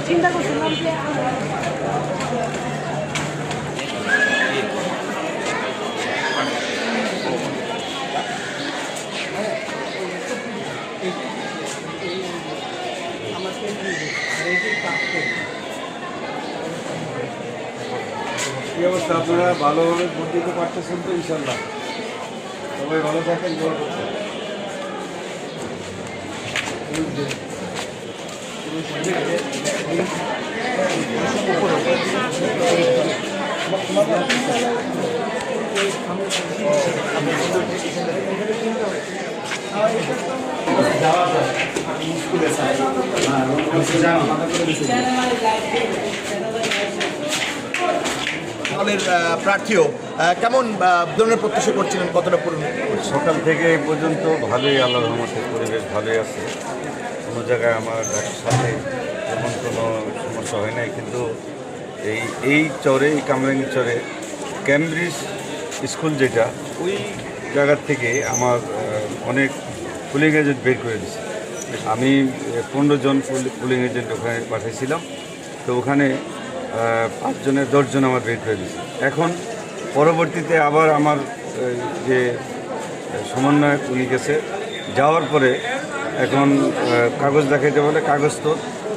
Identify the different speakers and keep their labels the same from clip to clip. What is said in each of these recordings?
Speaker 1: চিন্তা করছিলাম যে
Speaker 2: কি অবস্থা? আপনারা ভালোভাবে ভোট দিতে পারতেছেন তো? ইনশাল্লাহ সবাই ভালো থাকেন।
Speaker 3: দলের প্রার্থীও কেমন ধরনের প্রত্যাশা করছিলেন, কতটা পূরণ?
Speaker 2: সকাল থেকে এই পর্যন্ত ভালোই, আল্লাহর রহমতে পরিবেশ ভালোই আছে। কোনো জায়গায় আমার সাথে তেমন কোনো সমস্যা হয় নাই, কিন্তু এই চরে, এই কামরাঙ্গি চরে ক্যামব্রিজ স্কুল যেটা, ওই জায়গার থেকে আমার অনেক পুলিং এজেন্ট বের করে দিয়েছে। আমি 15 জন পুলিং এজেন্ট ওখানে পাঠিয়েছিলাম, তো ওখানে 5 জনের 10 জন আমার বের করে দিয়েছে। এখন পরবর্তীতে আবার আমার যে সমন্বয়ক উনি গেছে, যাওয়ার পরে এখন কাগজ দেখাইতে বলে, কাগজ তো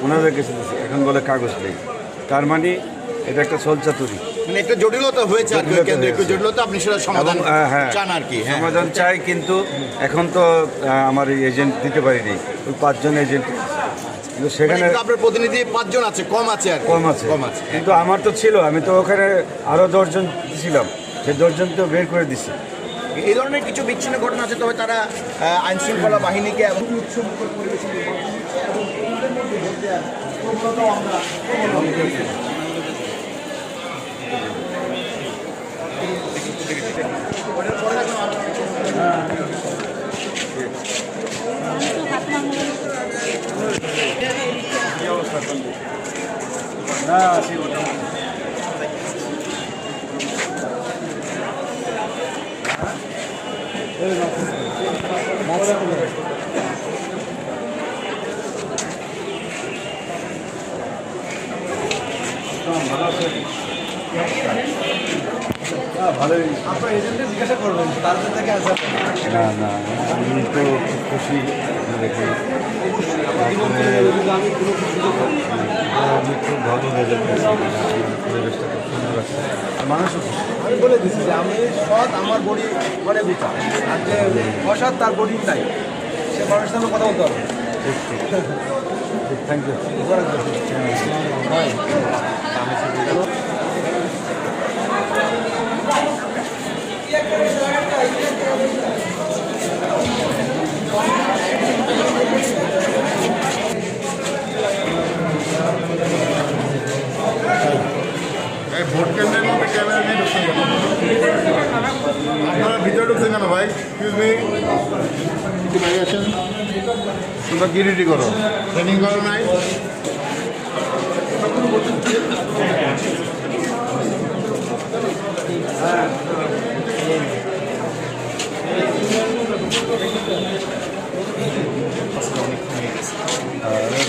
Speaker 2: ওনাদের কাছে দিচ্ছে, এখন বলে কাগজ নেই। তার মানে এটা একটা ছলচাতুরি,
Speaker 3: মানে একটা জটিলতা হয়েছে আর কি, একটু জটিলতা, আপনি সেটা সমাধান চান আর কি?
Speaker 2: সমাধান চাই, কিন্তু এখন তো আমার এই এজেন্ট দিতে পারিনি, ওই 5 জন এজেন্ট, কিন্তু সেখানে
Speaker 3: আপনার প্রতিনিধি 5 জন আছে, কম আছে আর
Speaker 2: কম আছে। কিন্তু আমার তো ছিল, আমি তো ওখানে আরও 10 জন ছিলাম, সেই 10 জন তো বের করে দিচ্ছে।
Speaker 3: এই ধরনের কিছু বিচ্ছিন্ন ঘটনা আছে, তবে তারা আইন শৃঙ্খলা বাহিনীকে এবং
Speaker 2: ভালোই।
Speaker 4: আপনার এজেন্টে জিজ্ঞাসা করবেন তাদের থেকে আসা।
Speaker 2: না না, আমি তো খুব খুশি দেখি, আমি খুব ভালো রেজাল্ট পেয়েছি, পরিবেশটা খুব সুন্দর আছে, আর মানুষও খুশি।
Speaker 4: আমি বলে দিচ্ছি যে আমি সৎ, আমার বডি মানে বিচার, আর যে অসৎ তার বডি নাই, সে মানুষের সাথে কথা বলতে হবে।
Speaker 2: ঠিক ঠিক থ্যাংক ইউ।
Speaker 5: ভোট কেন্দ্রের মধ্যে ক্যামেরা নিয়ে ঢুকছেন কেন? আপনারা ভিতরে ঢুকছেন কেন ভাই? এক্সকিউজ মি, একটু বাইরে আসেন। তোমরা কি ডিউটি করো? ট্রেনিং করো নাই?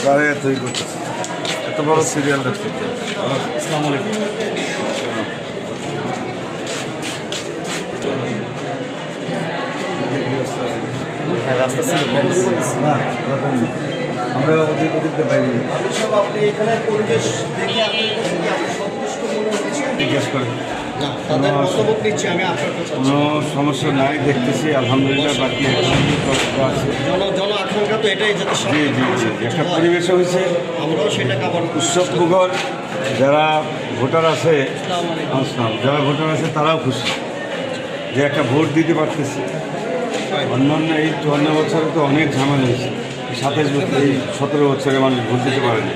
Speaker 2: দাঁড়িয়ে তৈরি করতেছি, এত বড় সিরিয়াল দেখছি।
Speaker 4: আসসালামু আলাইকুম।
Speaker 2: আমরা ওদিকে পাইনি,
Speaker 3: আপনি এখানে পরিবেশ দেখে আপনি সন্তুষ্ট
Speaker 2: জিজ্ঞেস করি,
Speaker 3: না, তাদের মতামত নিচ্ছি আমি আপনার কাছে।
Speaker 2: কোনো সমস্যা নাই দেখতেছি, আলহামদুলিল্লাহ। বাকি আছে
Speaker 3: জন আকাঙ্ক্ষা তো এটাই, যাতে
Speaker 2: জি জি জি, একটা পরিবেশ হয়েছে,
Speaker 3: আমরাও সেটাকে আবার
Speaker 2: উৎসব মুখর। যারা ভোটার আছে, যারা ভোটার আছে তারাও খুশি যে একটা ভোট দিতে পারতেছে। অন্যান্য এই 54 বছরে তো অনেক ঝামেলা হয়েছে, 27 বছর, এই 17 বছরে মানুষ ভোট দিতে পারেনি,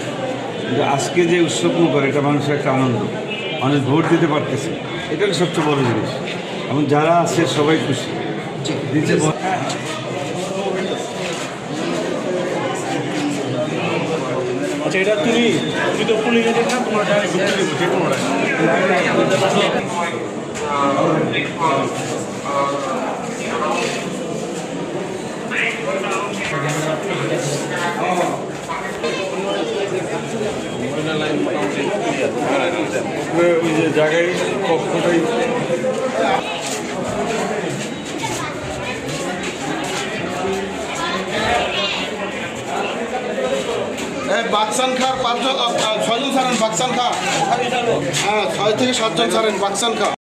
Speaker 2: কিন্তু আজকে যে উৎসব মুখর, এটা মানুষের একটা আনন্দ, মানুষ ভোট দিতে পারতেছে, এটাই সবচেয়ে বড় জিনিস। এবং যারা আছে সবাই খুশি দিতে।
Speaker 4: আচ্ছা, এটা তুমি তো পুলিশ এজেন্ট না, তোমার টাইমে ঢুকতে দেবো যে কোনো
Speaker 2: ওই যে জায়গায় কক্ষটাই
Speaker 5: বাকসান খার 6 জন ছাড়েন বাকসান খা, হ্যাঁ 6 থেকে 7 জন ছাড়েন বাকসান খা।